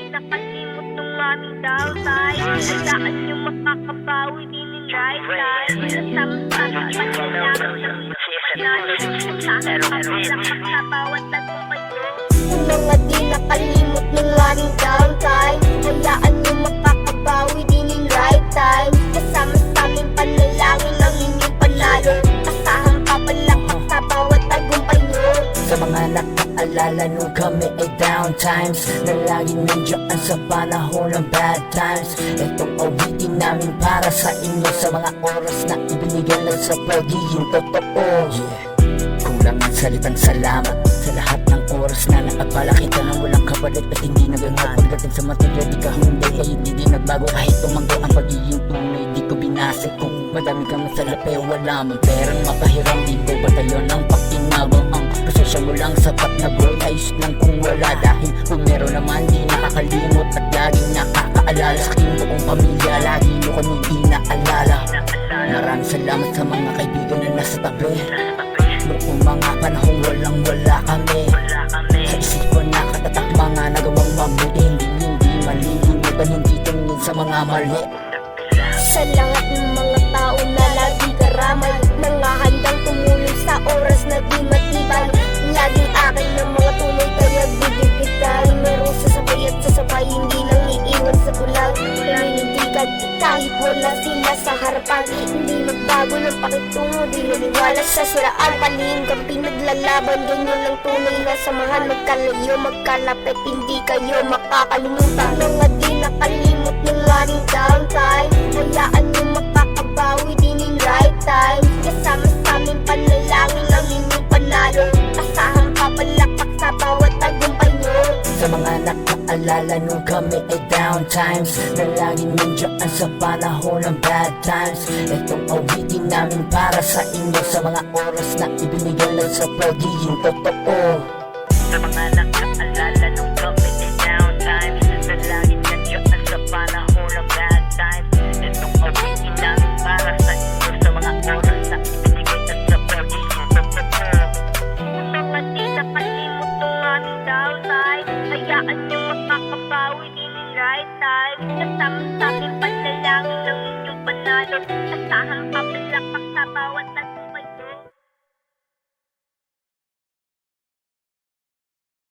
nakalimot ng aming downtime. Hayaan nyo makakabawi din in right time. Kasama-sama panalangin ng panalapak sa bawat tagumpay nyo. Mga di nakalimot ng aming downtime. Hayaan nyo makakabawi din in right time. Kasama sa aming panalangin ang inyong panalo. Kasahang papalapak sa bawat tagumpay nyo. Sa mga nakaalala nung kami ay down times na laging nandiyan sa panahon ng bad times. Itong awitin namin para sa inyo sa mga oras na ibinigay lang sa pagiging totoo. Kulang ang salitang salamat sa lahat ng oras na nakapala kita nang walang kapalit at hindi nagangat. Pagdating sa material di ka hindi ay hindi din nagbago. Kahit tumanggo ang pagiging tunay di ko binasag. Kung madami kang masalapi wala mang perang mapahiram. Di ko batalyon ang pakinabang. Ang prosesya mo lang sapat na boy. Ayos lang kung wala dahil kung meron naman di nakakalimot at laging nakakaalala sa aking buong pamilya. Lagi mo kaming inaalala. Maraming salamat sa mga kaibigan na nasa tabi. Noong mga panahong walang wala kami. Sa isipan nakatatak mga nagawang mabuti. Hindi malilimutan, hindi tumingin sa mga mali. Sa lahat ng mga tao na lagi karamay, nangahandang tumulong sa oras na di matibay. Laging akin ng mga tunay kaya bibigitay. Merong sasabay at sasabay, hindi lang iiwan sa bulag. Paninindigan kahit wala sila sa harapan. Hindi magbago ng pakitungo, di naniwala sa siraan. Palihim kang pinaglalaban, ganyan lang tunay na samahan. Magkalayo, magkalapit, hindi kayo makakalimutan. Mga di nakalimot ng aming downtime. Hayaan nyo makakabawi din in right time. Kasama sa aming panalangin ang inyong panalo. Kasahang papalapak sa bawat tagumpay nyo. Sa mga nakaalala nung kami ay down times na laging nandiyan sa panahon ng bad times. Itong awitin namin para sa inyo sa mga oras na ibinigay lang sa pagiging totoo. Sa mga nakaalala nung kami ay down times na laging nandiyan sa panahon ng bad times. Itong awitin namin para sa inyo sa mga oras na ibinigay lang sa pagiging totoo. Mga di nakalimot ng aming downtime. Hayaan nyo makakabawi din in right time. Kasama sa akin